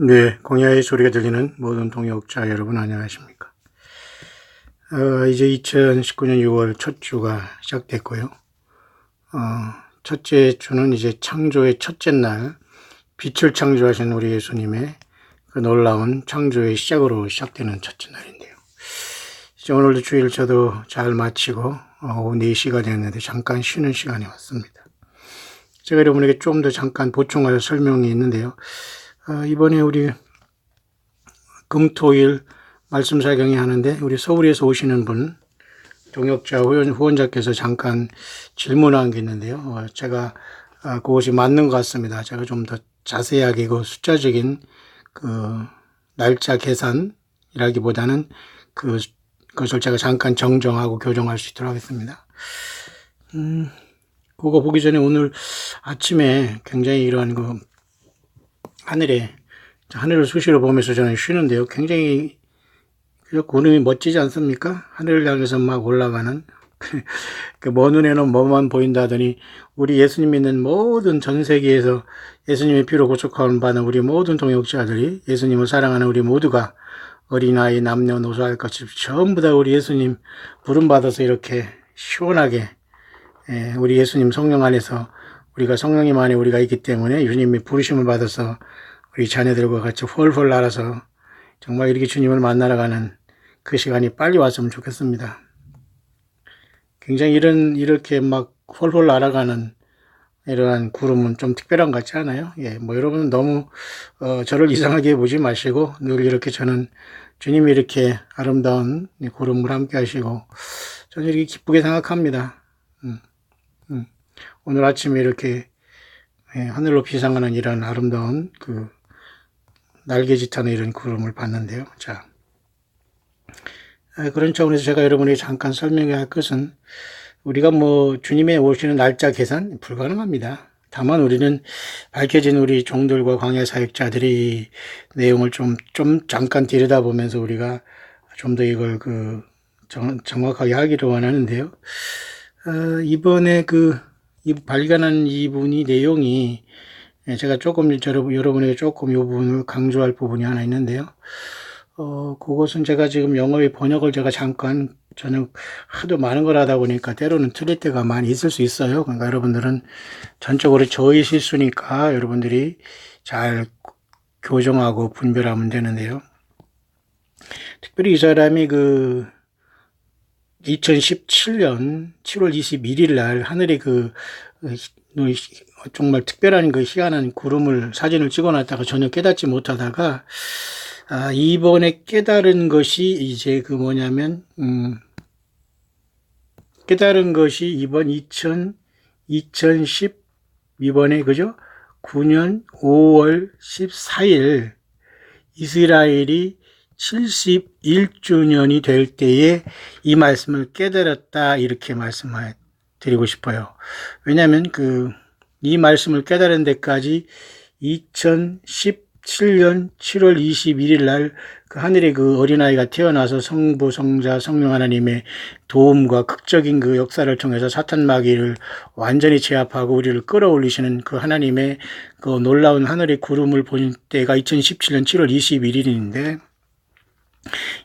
네, 공야의 소리가 들리는 모든 동역자 여러분 안녕하십니까? 이제 2019년 6월 첫 주가 시작됐고요. 첫째 주는 이제 창조의 첫째 날, 빛을 창조하신 우리 예수님의 그 놀라운 창조의 시작으로 시작되는 첫째 날인데요. 이제 오늘도 주일 저도 잘 마치고 오후 4시가 됐는데 잠깐 쉬는 시간이 왔습니다. 제가 여러분에게 좀 더 잠깐 보충할 설명이 있는데요. 이번에 우리 금토일 말씀 사경이 하는데 우리 서울에서 오시는 분 동역자 후원자께서 잠깐 질문한 게 있는데요. 제가 그것이 맞는 것 같습니다. 제가 좀 더 자세하게 그 숫자적인 그 날짜 계산이라기보다는 그것을 제가 잠깐 정정하고 교정할 수 있도록 하겠습니다. 그거 보기 전에 오늘 아침에 굉장히 이러한 그 하늘을 수시로 보면서 저는 쉬는데요. 굉장히 구름이 멋지지 않습니까? 하늘을 향해서 막 올라가는 그 먼 눈에는 뭐만 보인다 하더니 우리 예수님 믿는 모든 전 세계에서 예수님의 피로 구속함을 받은 우리 모든 동역자들이 예수님을 사랑하는 우리 모두가 어린아이 남녀노소 할 것 없이 전부 다 우리 예수님 부름받아서 이렇게 시원하게 우리 예수님 성령 안에서 우리가 성령님 안에 우리가 있기 때문에 주님이 부르심을 받아서 우리 자녀들과 같이 훨훨 날아서 정말 이렇게 주님을 만나러 가는 그 시간이 빨리 왔으면 좋겠습니다. 굉장히 이렇게 막 홀홀 날아가는 이러한 구름은 좀 특별한 것 같지 않아요? 예, 뭐 여러분은 너무 저를 이상하게 보지 마시고 늘 이렇게 저는 주님이 이렇게 아름다운 구름을 함께 하시고 저는 이렇게 기쁘게 생각합니다. 오늘 아침에 이렇게 하늘로 비상하는 이런 아름다운 그 날개짓하는 이런 구름을 봤는데요. 자, 그런 차원에서 제가 여러분에게 잠깐 설명해야 할 것은 우리가 뭐 주님의 오시는 날짜 계산 불가능합니다. 다만 우리는 밝혀진 우리 종들과 광야 사역자들이 내용을 좀 잠깐 들여다보면서 우리가 좀 더 이걸 정확하게 하기를 원하는데요. 이번에 이 발견한 이분이 내용이 제가 조금 여러분에게 조금 이 부분을 강조할 부분이 하나 있는데요. 그것은 제가 지금 영어의 번역을 제가 잠깐 저는 하도 많은 걸 하다 보니까 때로는 틀릴 때가 많이 있을 수 있어요. 그러니까 여러분들은 전적으로 저의 실수니까 여러분들이 잘 교정하고 분별하면 되는데요. 특별히 이 사람이 2017년 7월 21일 날 하늘에 정말 특별한 희한한 구름을 사진을 찍어놨다가 전혀 깨닫지 못하다가 이번에 깨달은 것이 이제 깨달은 것이 이번에 그죠? 9년 5월 14일 이스라엘이 71주년이 될 때에 이 말씀을 깨달았다 이렇게 말씀을 드리고 싶어요. 왜냐하면 이 말씀을 깨달은 데까지 2017년 7월 21일 날 하늘에 어린아이가 태어나서 성부, 성자, 성령 하나님의 도움과 극적인 역사를 통해서 사탄 마귀를 완전히 제압하고 우리를 끌어올리시는 하나님의 놀라운 하늘의 구름을 본 때가 2017년 7월 21일인데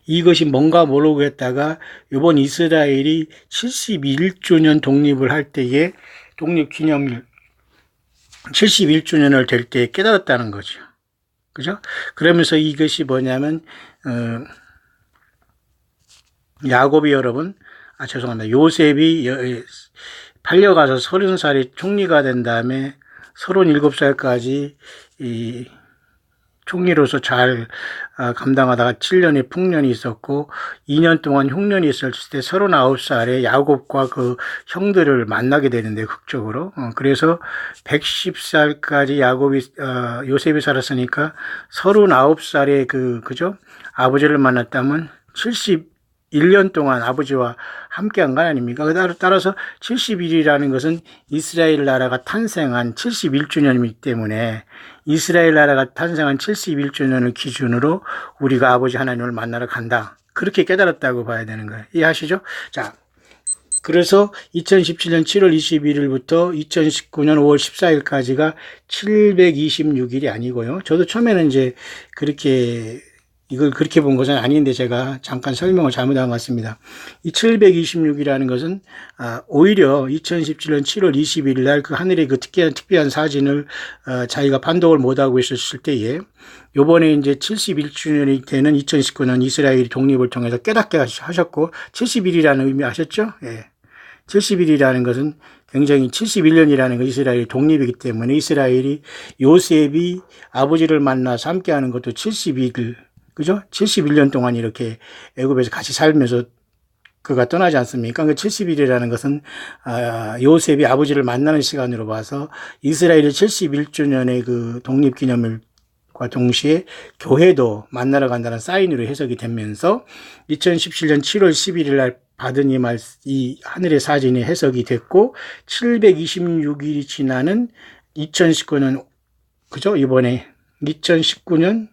이것이 뭔가 모르고 했다가 이번 이스라엘이 71주년 독립을 할 때에 독립기념일 71주년을 될 때 깨달았다는 거죠. 그죠? 그러면서 이것이 뭐냐면 야곱이 죄송합니다. 요셉이 팔려가서 30살에 총리가 된 다음에 37살까지 이 총리로서 잘 감당하다가 7년의 풍년이 있었고 2년 동안 흉년이 있었을 때 39살에 야곱과 형들을 만나게 되는데 극적으로 그래서 110살까지 요셉이 살았으니까 39살에 그죠? 아버지를 만났다면 71년 동안 아버지와 함께한 거 아닙니까? 따라서 71이라는 것은 이스라엘 나라가 탄생한 71주년이기 때문에 이스라엘 나라가 탄생한 71주년을 기준으로 우리가 아버지 하나님을 만나러 간다. 그렇게 깨달았다고 봐야 되는 거예요. 이해하시죠? 자, 그래서 2017년 7월 21일부터 2019년 5월 14일까지가 726일이 아니고요. 저도 처음에는 이제 그렇게 이걸 그렇게 본 것은 아닌데 제가 잠깐 설명을 잘못한 것 같습니다. 이 726이라는 것은 오히려 2017년 7월 21일 날 그 하늘의 그 특별한 사진을 자기가 판독을 못하고 있었을 때에 요번에 이제 71주년이 되는 2019년 이스라엘이 독립을 통해서 깨닫게 하셨고 70일이라는 의미 아셨죠? 예. 70일이라는 것은 굉장히 71년이라는 건 이스라엘이 독립이기 때문에 이스라엘이 요셉이 아버지를 만나서 함께하는 것도 70일 그죠? 71년 동안 이렇게 애굽에서 같이 살면서 그가 떠나지 않습니까? 그 70일이라는 것은 요셉이 아버지를 만나는 시간으로 봐서 이스라엘의 71주년의 그 독립기념일과 동시에 교회도 만나러 간다는 사인으로 해석이 되면서 2017년 7월 11일 날 받은 이 하늘의 사진이 해석이 됐고 726일이 지나는 2019년 그죠? 이번에 2019년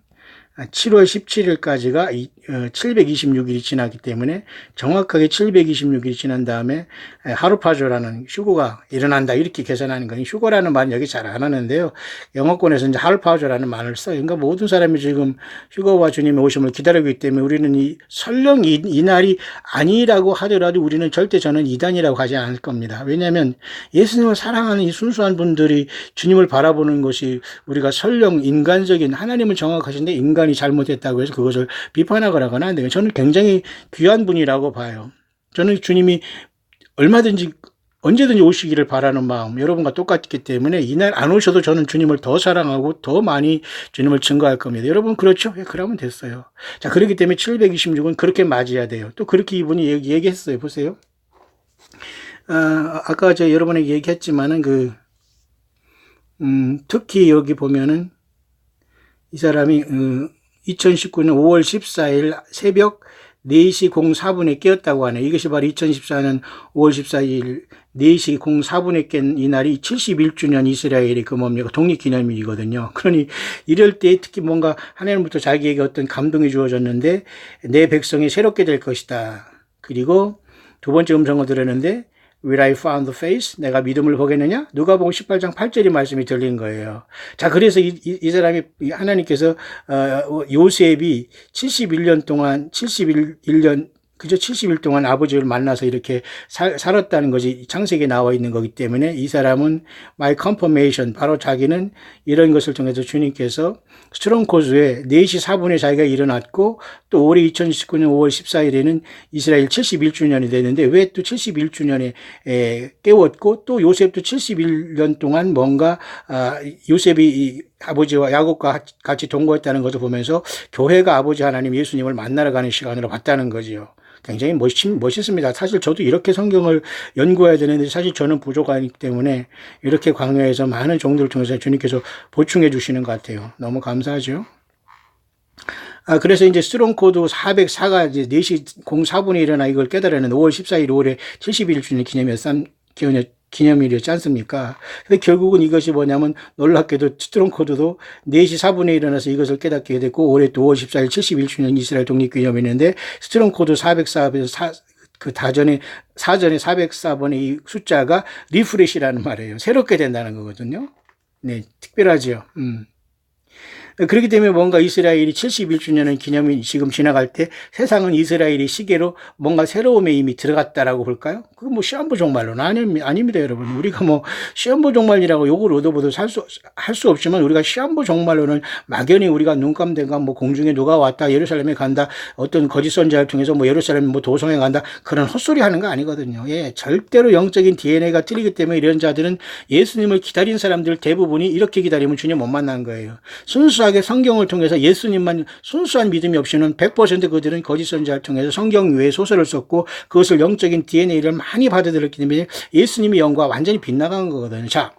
7월 17일까지가 726일이 지났기 때문에 정확하게 726일이 지난 다음에 하루파조라는 휴거가 일어난다 이렇게 계산하는 거니 휴거라는 말은 여기 잘 안 하는데요. 영어권에서 이제 하루파조라는 말을 써요. 그러니까 모든 사람이 지금 휴거와 주님의 오심을 기다리고 있기 때문에 우리는 이 설령 이 날이 아니라고 하더라도 우리는 절대 저는 이단이라고 하지 않을 겁니다. 왜냐하면 예수님을 사랑하는 이 순수한 분들이 주님을 바라보는 것이 우리가 설령 인간적인 하나님은 정확하신데 인간이 잘못했다고 해서 그것을 비판하거나 안 돼요. 저는 굉장히 귀한 분이라고 봐요. 저는 주님이 얼마든지 언제든지 오시기를 바라는 마음 여러분과 똑같기 때문에 이날 안 오셔도 저는 주님을 더 사랑하고 더 많이 주님을 증거할 겁니다. 여러분 그렇죠? 예, 그러면 됐어요. 자, 그렇기 때문에 726은 그렇게 맞아야 돼요. 또 그렇게 이분이 얘기했어요. 보세요. 아까 제가 여러분에게 얘기했지만은 특히 여기 보면은 이 사람이 2019년 5월 14일 새벽 4시 04분에 깨었다고 하네요. 이것이 바로 2014년 5월 14일 4시 04분에 깬 이 날이 71주년 이스라엘의 그 뭡니까 독립기념일이거든요. 그러니 이럴 때 특히 뭔가 하나님부터 자기에게 어떤 감동이 주어졌는데 내 백성이 새롭게 될 것이다. 그리고 두 번째 음성을 들었는데 Will I found the face? 내가 믿음을 보겠느냐? 누가복음 18장 8절의 말씀이 들린 거예요. 자, 그래서 이 사람이 하나님께서 요셉이 71년 동안 71년 그저 70일 동안 아버지를 만나서 이렇게 살았다는 것이 창세기에 나와 있는 거기 때문에 이 사람은 my confirmation 바로 자기는 이런 것을 통해서 주님께서 스트롱코즈에 4시 4분에 자기가 일어났고 또 올해 2019년 5월 14일에는 이스라엘 71주년이 됐는데 왜 또 71주년에 깨웠고 또 요셉도 71년 동안 뭔가 요셉이 아버지와 야곱과 같이 동거했다는 것을 보면서 교회가 아버지 하나님 예수님을 만나러 가는 시간으로 봤다는 거지요. 굉장히 멋있습니다. 사실 저도 이렇게 성경을 연구해야 되는데 사실 저는 부족하기 때문에 이렇게 강요해서 많은 종들을 통해서 주님께서 보충해 주시는 것 같아요. 너무 감사하죠. 그래서 이제 스트롱코드 404가 이제 4시 04분에 일어나 이걸 깨달았는데 5월 14일 5월에 71주년 기념일이었지 않습니까? 근데 결국은 이것이 뭐냐면 놀랍게도 스트롱코드도 4시 4분에 일어나서 이것을 깨닫게 됐고 올해 또 5월 14일 71주년 이스라엘 독립기념일인데 스트롱코드 404에서 사전에 404번의 이 숫자가 리프레시라는 말이에요. 새롭게 된다는 거거든요. 네, 특별하죠. 그렇기 때문에 뭔가 이스라엘이 71주년의 기념일 지금 지나갈 때 세상은 이스라엘의 시계로 뭔가 새로움에 이미 들어갔다라고 볼까요? 그거 뭐 시한부 종말로는 아닙니다, 여러분. 우리가 뭐 시한부 종말이라고 욕을 얻어보도 할 수 없지만 우리가 시한부 종말로는 막연히 우리가 눈감대가 뭐 공중에 누가 왔다, 예루살렘에 간다, 어떤 거짓 선지자를 통해서 뭐 예루살렘 뭐 도성에 간다, 그런 헛소리 하는 거 아니거든요. 예, 절대로 영적인 DNA가 틀리기 때문에 이런 자들은 예수님을 기다린 사람들 대부분이 이렇게 기다리면 주님 못 만난 거예요. 순수하게 성경을 통해서 예수님만 순수한 믿음이 없이는 100% 그들은 거짓 선지자를 통해서 성경 외에 소설을 썼고 그것을 영적인 DNA를 많이 받아들였기 때문에 예수님의 영과 완전히 빗나간 거거든요. 자,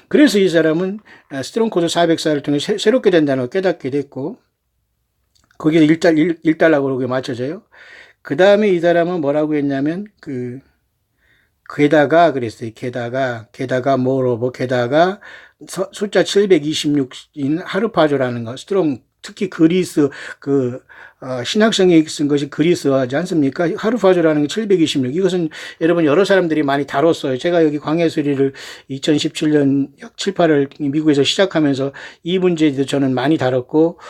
그래서 이 사람은 스트롱코드 404를 통해 새롭게 된다는 걸 깨닫게 됐고 거기에 1달러고 그렇게 맞춰져요. 그 다음에 이 사람은 뭐라고 했냐면 게다가 그랬어요. 게다가 뭐로 게다가 숫자 726인 하루파조라는 거, 특히 그리스 신학성이 쓴 것이 그리스어지 않습니까? 하루파주라는 게 726. 이것은 여러분 여러 사람들이 많이 다뤘어요. 제가 여기 광야수리를 2017년 약 7, 8월 미국에서 시작하면서 이 문제도 저는 많이 다뤘고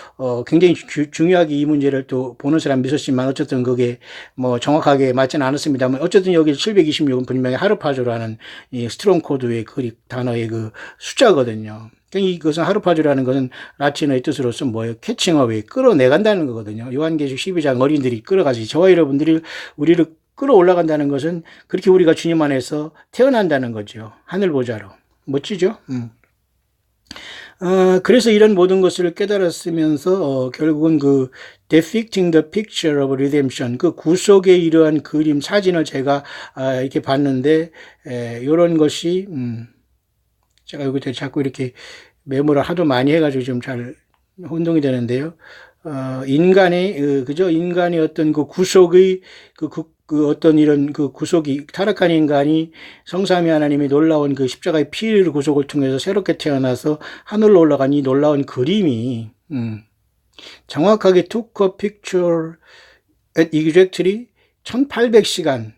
굉장히 중요하게 이 문제를 또 보는 사람이 있었지만 어쨌든 그게 뭐 정확하게 맞지는 않았습니다만 어쨌든 여기 726은 분명히 하루파주라는 이 스트롱 코드의 그 단어의 그 숫자거든요. 이것은 하루파주라는 것은 라틴어의 뜻으로서 뭐예요? 캐칭어웨이, 끌어내간다는 거거든요. 요한계시록 12장 어린들이 끌어가지. 저와 여러분들이 우리를 끌어올라간다는 것은 그렇게 우리가 주님 안에서 태어난다는 거죠. 하늘보좌로. 멋지죠? 그래서 이런 모든 것을 깨달았으면서 결국은 그 depicting the picture of redemption, 그 구속의 이러한 그림 사진을 제가 이렇게 봤는데 이런 것이 제가 여기 자꾸 이렇게 메모를 하도 많이 해가지고 좀 잘 혼동이 되는데요. 인간의, 그죠? 인간의 어떤 그 구속의, 어떤 이런 그 구속이, 타락한 인간이 성삼위 하나님이 놀라운 그 십자가의 피를 구속을 통해서 새롭게 태어나서 하늘로 올라간 이 놀라운 그림이, 정확하게 took a picture at exactly 1800시간,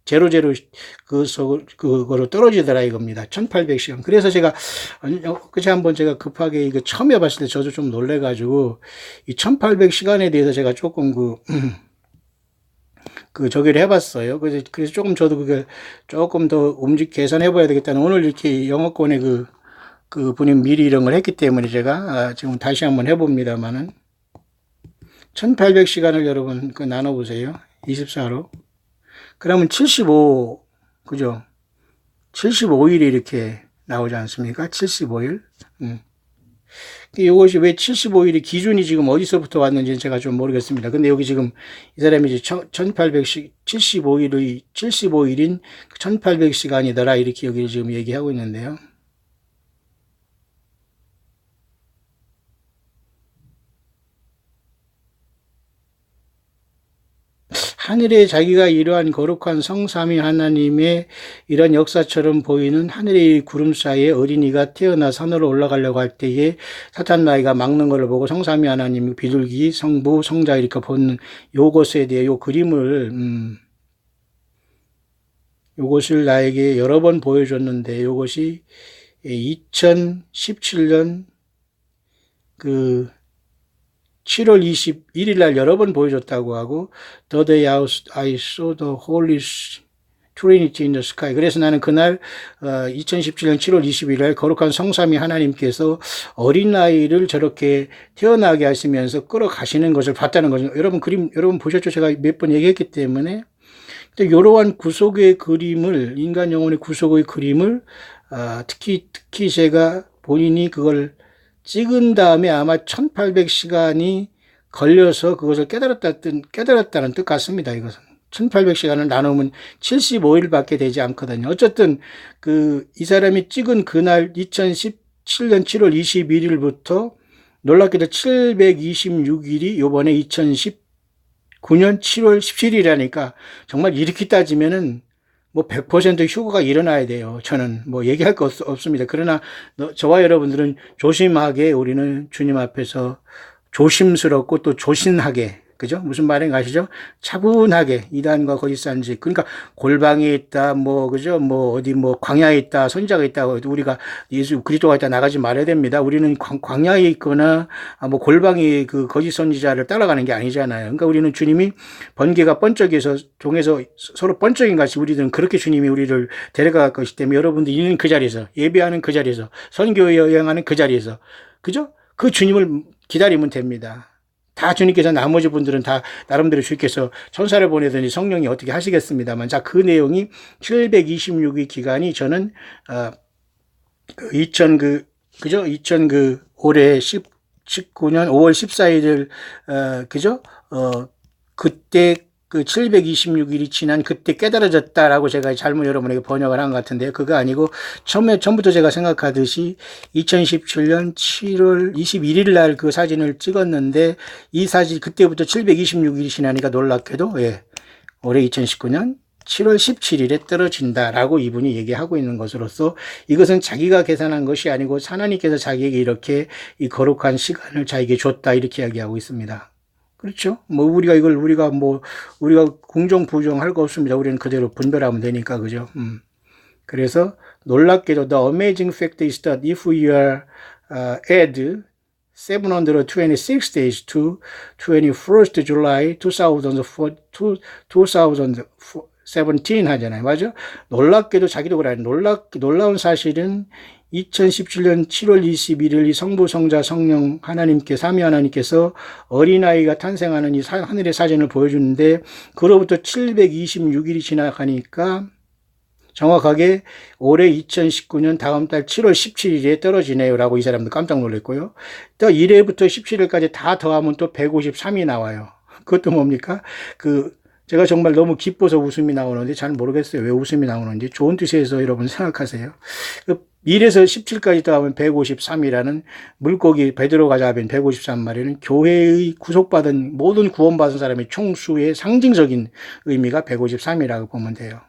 제로제로 그거로 떨어지더라 이겁니다. 1800시간. 그래서 제가, 그치 한번 제가 급하게 이거 처음 해봤을 때 저도 좀 놀래가지고, 이 1800시간에 대해서 제가 조금 저기를 해봤어요. 그래서 조금 저도 그걸 조금 더 계산해봐야 되겠다는 오늘 이렇게 영어권의 그 분이 미리 이런 걸 했기 때문에 제가 지금 다시 한번 해봅니다만은, 1800시간을 여러분 나눠보세요. 24로. 그러면 75, 그죠? 75일이 이렇게 나오지 않습니까? 75일. 이것이 왜 75일이 기준이 지금 어디서부터 왔는지는 제가 좀 모르겠습니다. 근데 여기 지금 이 사람이 이제 75일인 1800시간이더라. 이렇게 여기 지금 얘기하고 있는데요. 하늘에 자기가 이러한 거룩한 성삼위 하나님의 이런 역사처럼 보이는 하늘의 구름 사이에 어린이가 태어나 산으로 올라가려고 할 때에 사탄 나이가 막는 것을 보고 성삼위 하나님이 비둘기, 성부, 성자 이렇게 보는 요것에 대해 요 그림을 요것을 나에게 여러 번 보여줬는데 요것이 2017년 7월 21일 날 여러 번 보여줬다고 하고 The day I saw the Holy Trinity in the sky. 그래서 나는 그날 2017년 7월 21일 날 거룩한 성삼위 하나님께서 어린아이를 저렇게 태어나게 하시면서 끌어가시는 것을 봤다는 거죠. 여러분 보셨죠? 제가 몇 번 얘기했기 때문에. 이러한 구속의 그림을, 인간 영혼의 구속의 그림을 특히 제가 본인이 그걸 찍은 다음에 아마 1800시간이 걸려서 그것을 깨달았다는 뜻 같습니다. 이것은. 1800시간을 나누면 75일밖에 되지 않거든요. 어쨌든, 이 사람이 찍은 그날 2017년 7월 21일부터 놀랍게도 726일이 요번에 2019년 7월 17일이라니까 정말 이렇게 따지면은 뭐 100% 휴거가 일어나야 돼요. 저는 뭐 얘기할 거 없습니다. 그러나 저와 여러분들은 조심하게 우리는 주님 앞에서 조심스럽고 또 조신하게, 그죠? 무슨 말인가 아시죠? 차분하게 이단과 거짓산지. 그러니까 골방에 있다, 그죠? 어디 광야에 있다, 선지자가 있다, 우리가 예수 그리스도가 있다 나가지 말아야 됩니다. 우리는 광야에 있거나 골방에 그 거짓 선지자를 따라가는 게 아니잖아요. 그러니까 우리는 주님이 번개가 번쩍여서 종에서 서로 번쩍인 같이 우리들은 그렇게 주님이 우리를 데려갈 것이기 때문에 여러분들 있는 그 자리에서 예배하는 그 자리에서 선교 여행하는 그 자리에서, 그죠? 그 주님을 기다리면 됩니다. 다 주님께서 나머지 분들은 다 나름대로 주님께서 천사를 보내더니 성령이 어떻게 하시겠습니다만, 자, 그 내용이 726일 기간이 저는 2000 올해 19년 5월 14일을 그죠? 그때 726일이 지난 그때 깨달아졌다라고 제가 잘못 여러분에게 번역을 한 것 같은데요. 그거 아니고 처음부터 제가 생각하듯이 2017년 7월 21일 날 그 사진을 찍었는데 이 사진 그때부터 726일이 지나니까 놀랍게도 올해 2019년 7월 17일에 떨어진다라고 이분이 얘기하고 있는 것으로서 이것은 자기가 계산한 것이 아니고 하나님께서 자기에게 이렇게 이 거룩한 시간을 자기에게 줬다 이렇게 이야기하고 있습니다. 그렇죠? 뭐 우리가 공정 부정할 거 없습니다. 우리는 그대로 분별하면 되니까 그죠? 그래서 놀랍게도 the amazing fact is that if we are add 726 days to 21st July 2017 하잖아요. 맞아? 놀랍게도 자기도 그래. 놀라운 사실은 2017년 7월 21일 이 성부, 성자, 성령 하나님께 삼위 하나님께서 어린아이가 탄생하는 이 하늘의 사진을 보여주는데 그로부터 726일이 지나가니까 정확하게 올해 2019년 다음 달 7월 17일에 떨어지네요 라고 이 사람도 깜짝 놀랐고요. 또 1회부터 17일까지 다 더하면 또 153이 나와요. 그것도 뭡니까? 제가 정말 너무 기뻐서 웃음이 나오는데 잘 모르겠어요. 왜 웃음이 나오는지. 좋은 뜻에서 여러분 생각하세요. 1에서 17까지 더하면 153이라는 물고기 베드로가 잡은 153마리는 교회의 구속받은 모든 구원받은 사람의 총수의 상징적인 의미가 153이라고 보면 돼요.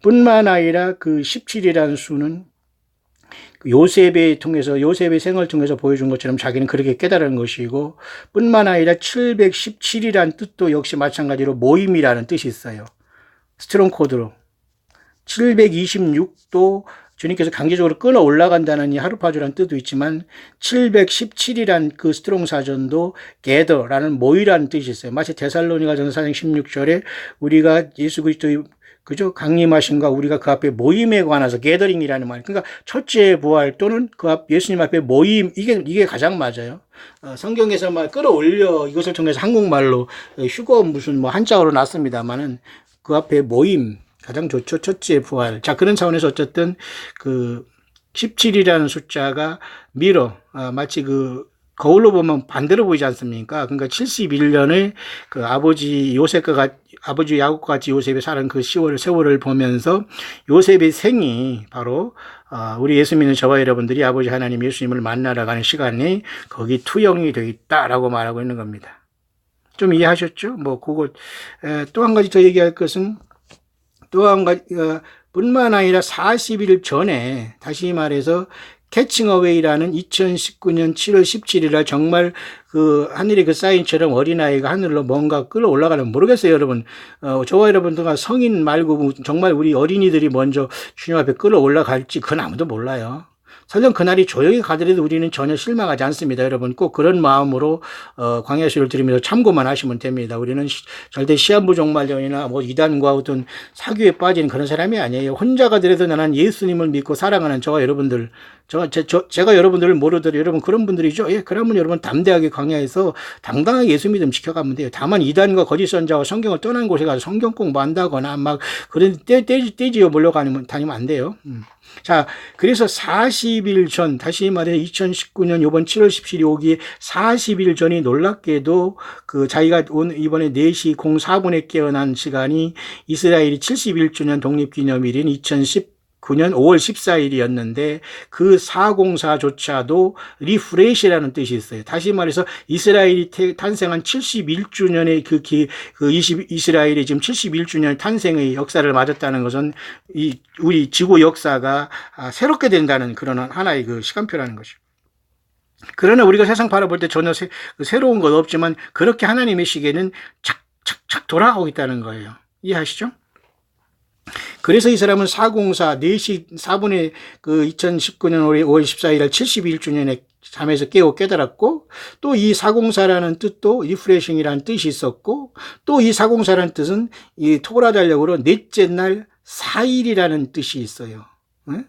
뿐만 아니라 그 17이라는 수는 요셉의 생을 통해서 보여준 것처럼 자기는 그렇게 깨달은 것이고 뿐만 아니라 717이라는 뜻도 역시 마찬가지로 모임이라는 뜻이 있어요. 스트롱 코드로 726도 주님께서 강제적으로 끌어 올라간다는 이 하루파주라는 뜻도 있지만 717이란 그 스트롱 사전도 gather라는 모이라는 뜻이 있어요. 마치 데살로니가전서 4장 16절에 우리가 예수 그리스도의 그죠? 강림하신과 우리가 그 앞에 모임에 관해서 게더링이라는 말. 그러니까 첫째 부활 또는 예수님 앞에 모임 이게 가장 맞아요. 성경에서 말 끌어올려 이것을 통해서 한국말로 휴거 무슨 한자어로 났습니다만은 그 앞에 모임 가장 좋죠. 첫째 부활. 자, 그런 차원에서 어쨌든 17이라는 숫자가 마치 거울로 보면 반대로 보이지 않습니까? 그러니까 71년에 아버지 야곱과 같이 요셉이 사는 그 세월을 보면서 요셉의 생이 바로 우리 예수 믿는 저와 여러분들이 아버지 하나님 예수님을 만나러 가는 시간이 거기 투영이 되어 있다라고 말하고 있는 겁니다. 좀 이해하셨죠? 또 한 가지 더 얘기할 것은 뿐만 아니라 40일 전에 다시 말해서 캐칭 어웨이라는 2019년 7월 17일날 정말 하늘의 그 사인처럼 어린아이가 하늘로 뭔가 끌어올라가는 모르겠어요, 여러분. 저와 여러분들과 성인 말고 정말 우리 어린이들이 먼저 주님 앞에 끌어올라갈지 그건 아무도 몰라요. 설령 그날이 조용히 가더라도 우리는 전혀 실망하지 않습니다. 여러분 꼭 그런 마음으로 광야시를 들으면서 참고만 하시면 됩니다. 우리는 절대 시한부 종말론이나 이단과 어떤 사교에 빠지는 그런 사람이 아니에요. 혼자 가더라도 나는 예수님을 믿고 사랑하는 저와 여러분들 제가 여러분들을 모르더라도 여러분 그런 분들이죠. 예, 그러면 여러분 담대하게 광야에서 당당하게 예수 믿음 지켜가면 돼요. 다만 이단과 거짓 선자와 성경을 떠난 곳에 가서 성경 공부한다거나 그런 떼지어 몰려다니면 안 돼요. 자, 그래서 40일 전, 다시 말해 2019년 요번 7월 17일이 오기에 40일 전이 놀랍게도 자기가 이번에 4시 04분에 깨어난 시간이 이스라엘이 71주년 독립기념일인 2019년 5월 14일이었는데 그 404조차도 리프레시라는 뜻이 있어요. 다시 말해서 이스라엘이 탄생한 71주년의 이스라엘이 지금 71주년 탄생의 역사를 맞았다는 것은 우리 지구 역사가 새롭게 된다는 그런 하나의 시간표라는 것이죠. 그러나 우리가 세상 바라볼 때 전혀 새로운 건 없지만 그렇게 하나님의 시계는 착착착 돌아가고 있다는 거예요. 이해하시죠? 그래서 이 사람은 404, 4분의 2019년 5월 14일 71주년에 잠에서 깨달았고, 또 이 404라는 뜻도 리프레싱이라는 뜻이 있었고, 또 이 404라는 뜻은 이 토라 달력으로 넷째 날 4일이라는 뜻이 있어요. 네?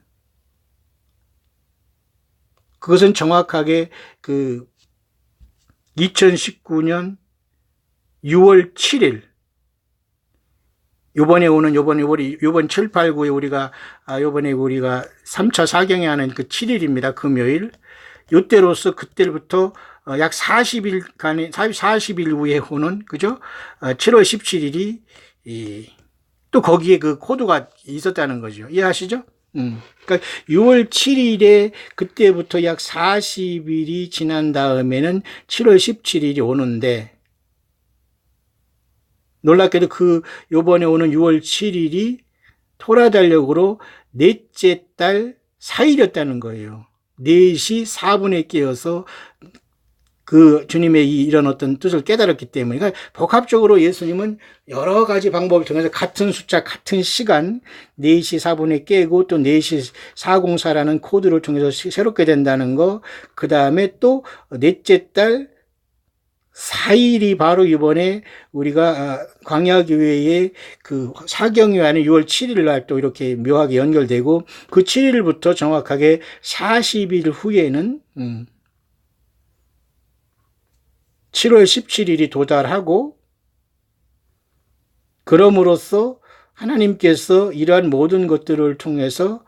그것은 정확하게 2019년 6월 7일, 요번 7, 8, 9에 요번에 우리가 3차 사경에 하는 7일입니다. 금요일. 요때로서 그때부터 약 40일 후에 오는, 그죠? 7월 17일이, 또 거기에 코드가 있었다는 거죠. 이해하시죠? 그러니까 6월 7일에 그때부터 약 40일이 지난 다음에는 7월 17일이 오는데, 놀랍게도 요번에 오는 6월 7일이 토라 달력으로 넷째 달 4일이었다는 거예요. 4시 4분에 깨어서 주님의 이런 어떤 뜻을 깨달았기 때문에. 그러니까 복합적으로 예수님은 여러 가지 방법을 통해서 같은 숫자, 같은 시간, 4시 4분에 깨고 또 4시 404라는 코드를 통해서 새롭게 된다는 거, 그 다음에 또 넷째 달 4일이 바로 이번에 우리가 광야교회의 사경유하는 6월 7일 날 또 이렇게 묘하게 연결되고, 그 7일부터 정확하게 40일 후에는 7월 17일이 도달하고, 그럼으로써 하나님께서 이러한 모든 것들을 통해서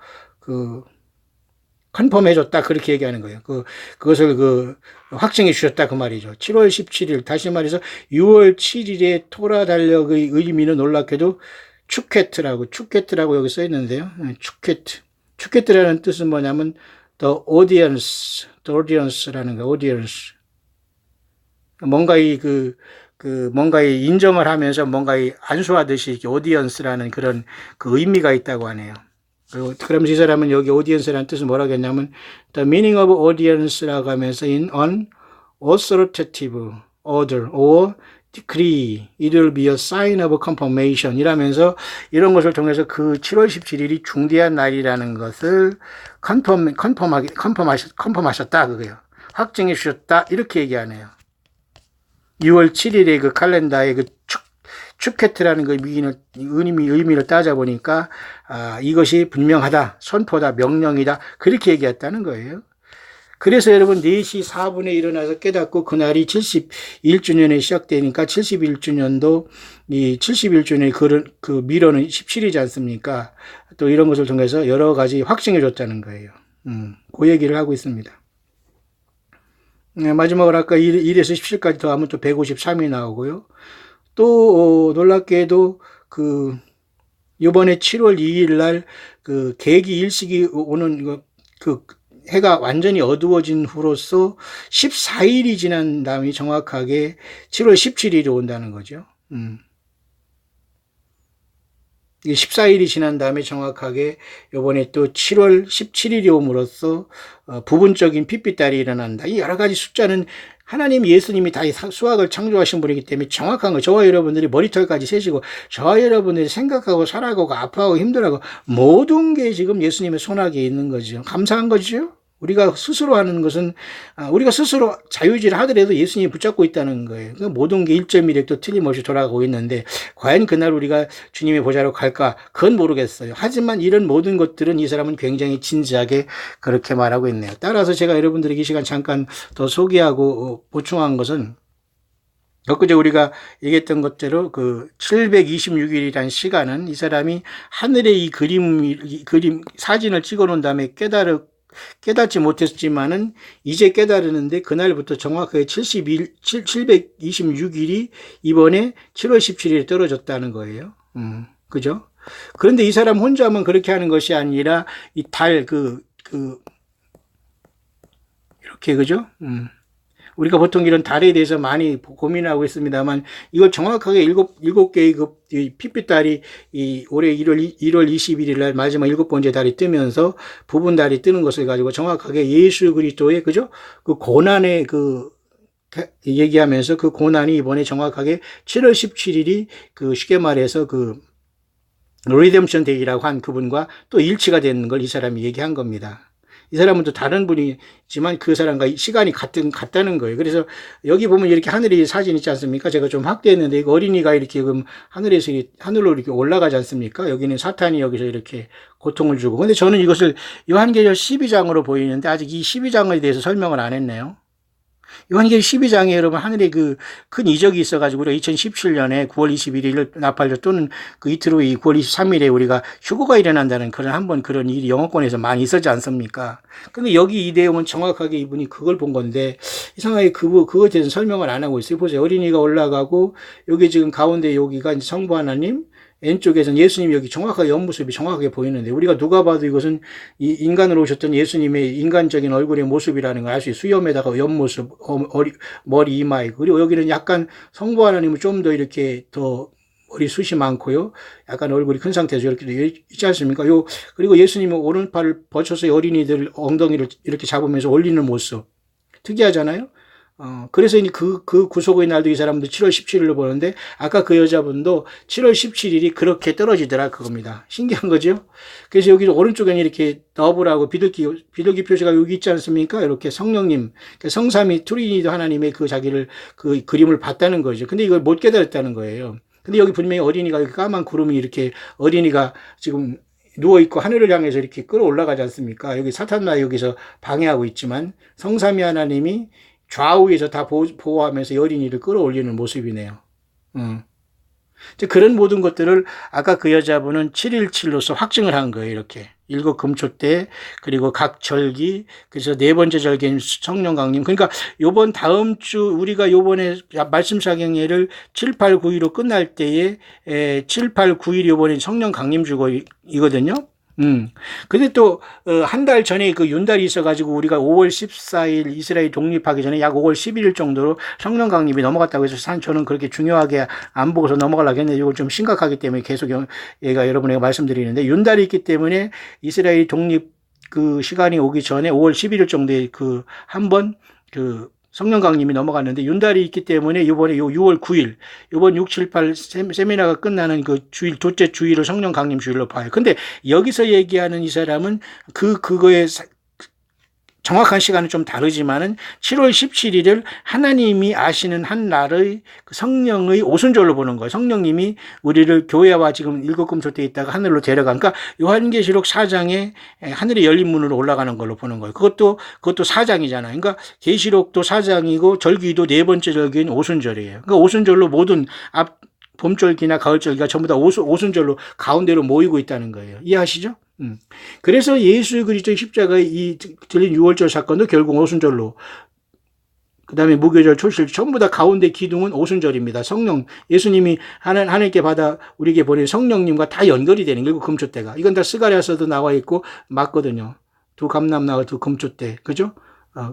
컨펌해 줬다, 그렇게 얘기하는 거예요. 그것을 확증해 주셨다, 그 말이죠. 7월 17일, 다시 말해서 6월 7일의 토라 달력의 의미는 놀랍게도 축케트라고 여기 써 있는데요. 축케트라는 뜻은 뭐냐면 the audience라는 거, audience. 뭔가 뭔가의 인정을 하면서 뭔가의 안수하듯이 오디언스라는 그런 의미가 있다고 하네요. 그러면서 이 사람은 여기 오디언스라는 뜻은 뭐라고 했냐면 the meaning of audience라고 하면서 in an authoritative order or decree it will be a sign of confirmation 이라면서 이런 것을 통해서 7월 17일이 중대한 날이라는 것을 컨펌하셨다, 그거요. 확증해 주셨다, 이렇게 얘기하네요. 6월 7일의 칼렌다의 축케트라는 의미를 따져보니까, 이것이 분명하다, 선포다, 명령이다, 그렇게 얘기했다는 거예요. 그래서 여러분 4시 4분에 일어나서 깨닫고 그날이 71주년에 시작되니까 71주년도 이 71주년의 미로는 17이지 않습니까? 또 이런 것을 통해서 여러 가지 확증해 줬다는 거예요. 그 얘기를 하고 있습니다. 마지막으로 아까 1에서 17까지 더하면 또 153이 나오고요. 또 놀랍게도 이번에 7월 2일 날 계기 일식이 오는 해가 완전히 어두워진 후로서 14일이 지난 다음에 정확하게 7월 17일이 온다는 거죠. 14일이 지난 다음에 정확하게 이번에 또 7월 17일이 옴으로써 부분적인 핏빛달이 일어난다. 이 여러 가지 숫자는 하나님 예수님이 다 수학을 창조하신 분이기 때문에 정확한 거. 저와 여러분들이 머리털까지 세시고 저와 여러분들이 생각하고 살아가고 아파하고 힘들어하고 모든 게 지금 예수님의 손아귀에 있는 거죠. 감사한 거죠. 우리가 스스로 하는 것은 우리가 스스로 자유의지를 하더라도 예수님이 붙잡고 있다는 거예요. 모든 게 1.1획도 틀림없이 돌아가고 있는데 과연 그날 우리가 주님의 보좌로 갈까? 그건 모르겠어요. 하지만 이런 모든 것들은 이 사람은 굉장히 진지하게 그렇게 말하고 있네요. 따라서 제가 여러분들에게 이 시간 잠깐 더 소개하고 보충한 것은 엊그제 우리가 얘기했던 것대로 726일이라는 시간은 이 사람이 하늘의 이 그림 사진을 찍어 놓은 다음에 깨닫지 못했지만은 이제 깨달았는데 그날부터 정확하게 726일이 이번에 7월 17일에 떨어졌다는 거예요. 그죠? 그런데 이 사람 혼자만 그렇게 하는 것이 아니라 이 달 이렇게, 그죠? 우리가 보통 이런 달에 대해서 많이 고민하고 있습니다만 이걸 정확하게 일곱 개의 핏빛달이 올해 1월 21일 날 마지막 7번째 달이 뜨면서 부분 달이 뜨는 것을 가지고 정확하게 예수 그리스도의, 그죠? 고난의 얘기하면서 고난이 이번에 정확하게 7월 17일이 쉽게 말해서 리뎀션 데이라고 한 그분과 또 일치가 되는 걸 이 사람이 얘기한 겁니다. 이 사람은 또 다른 분이지만 그 사람과 시간이 같다는 거예요. 그래서 여기 보면 이렇게 하늘이 사진 있지 않습니까? 제가 좀 확대했는데 이거 어린이가 이렇게 하늘로 이렇게 올라가지 않습니까? 여기는 사탄이 여기서 이렇게 고통을 주고. 근데 저는 이것을 요한계시록 12장으로 보이는데 아직 이 12장에 대해서 설명을 안 했네요. 요한계시록 12장에 여러분 하늘에 큰 이적이 있어가지고 우리가 2017년에 9월 21일 나팔절 또는 이틀 후에 9월 23일에 우리가 휴거가 일어난다는 그런 일이 영어권에서 많이 있었지 않습니까? 근데 여기 이 내용은 정확하게 이분이 그걸 본 건데 이상하게 그거에 대해서 설명을 안 하고 있어요. 보세요. 어린이가 올라가고 여기 지금 가운데 여기가 이제 성부 하나님, 왼쪽에서는 예수님 여기 정확하게 옆모습이 정확하게 보이는데 우리가 누가 봐도 이것은 인간으로 오셨던 예수님의 인간적인 얼굴의 모습이라는 걸 알 수 있어요. 수염에다가 옆모습, 머리, 이마에. 그리고 여기는 약간 성부 하나님은 좀 더 이렇게 더 머리숱이 많고요. 약간 얼굴이 큰 상태에서 이렇게 있지 않습니까? 그리고 예수님은 오른팔을 받쳐서 어린이들 엉덩이를 이렇게 잡으면서 올리는 모습. 특이하잖아요? 그래서 이제 그 구속의 날도 이 사람도 7월 17일로 보는데, 아까 그 여자분도 7월 17일이 그렇게 떨어지더라, 그겁니다. 신기한 거죠? 그래서 여기 오른쪽에는 이렇게 더블하고 비둘기 표시가 여기 있지 않습니까? 이렇게 성령님, 성삼위 트리니도 하나님의 그 자기를, 그 그림을 봤다는 거죠. 근데 이걸 못 깨달았다는 거예요. 근데 여기 분명히 어린이가 이렇게 까만 구름이 이렇게 어린이가 지금 누워있고 하늘을 향해서 이렇게 끌어올라가지 않습니까? 여기 사탄나 여기서 방해하고 있지만 성삼위 하나님이 좌우에서 다 보호하면서 어린이를 끌어올리는 모습이네요. 그런 모든 것들을 아까 그 여자분은 717로서 확증을 한 거예요. 이렇게. 일곱 금초 때, 그리고 각 절기, 그래서 네 번째 절기인 성령 강림. 그러니까 요번 다음 주 우리가 요번에 말씀 사경회를 7, 8, 9일로 끝날 때에 7, 8, 9일 요번에 성령 강림 주거이거든요. 근데 또, 한 달 전에 그 윤달이 있어가지고 우리가 5월 14일 이스라엘 독립하기 전에 약 5월 11일 정도로 성령 강림이 넘어갔다고 해서 저는 그렇게 중요하게 안 보고서 넘어가려고 했는데 이걸 좀 심각하기 때문에 계속 얘가 여러분에게 말씀드리는데 윤달이 있기 때문에 이스라엘 독립 그 시간이 오기 전에 5월 11일 정도에 그 한 번 성령 강림이 넘어갔는데 윤달이 있기 때문에 이번에 요 6월 9일, 이번 6, 7, 8 세미나가 끝나는 그 주일, 둘째 주일을 성령 강림 주일로 봐요. 근데 여기서 얘기하는 이 사람은 그거의 정확한 시간은 좀 다르지만은 7월 17일을 하나님이 아시는 한 날의 성령의 오순절로 보는 거예요. 성령님이 우리를 교회와 지금 일곱 금초 때 있다가 하늘로 데려가. 그러니까 요한계시록 4장에 하늘의 열린 문으로 올라가는 걸로 보는 거예요. 그것도 4장이잖아요. 그러니까 계시록도 4장이고 절기도 네 번째 절기인 오순절이에요. 그러니까 오순절로 모든 봄절기나 가을절기가 전부 다 오순절로 가운데로 모이고 있다는 거예요. 이해하시죠? 그래서 예수 그리스도의 십자가의 이 들린 6월절 사건도 결국 오순절로, 그 다음에 무교절, 초실 전부 다 가운데 기둥은 오순절입니다. 성령, 예수님이 하나님께 받아 우리에게 보낸 성령님과 다 연결이 되는 일곱 금초 때가. 이건 다 스가랴서도 나와 있고 맞거든요. 두 감람나무 두 금초 때, 그죠?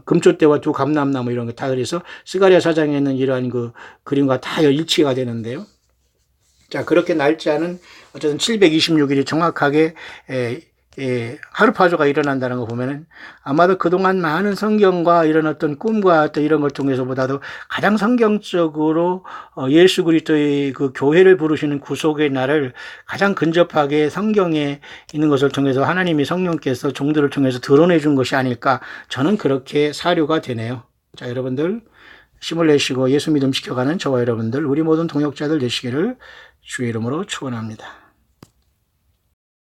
금초 때와 두 감람나무 이런 거 다 그래서 스가랴 4장에는 이러한 그 그림과 다 일치가 되는데요. 자, 그렇게 날짜는 어쨌든 726일이 정확하게 하루파조가 일어난다는 거 보면은 아마도 그동안 많은 성경과 이런 어떤 꿈과 어떤 이런 걸 통해서보다도 가장 성경적으로 예수 그리스도의 그 교회를 부르시는 구속의 날을 가장 근접하게 성경에 있는 것을 통해서 하나님이 성령께서 종들을 통해서 드러내 준 것이 아닐까, 저는 그렇게 사료가 되네요. 자, 여러분들 힘을 내시고 예수 믿음 지켜가는 저와 여러분들, 우리 모든 동역자들 되시기를 주의 이름으로 축원합니다.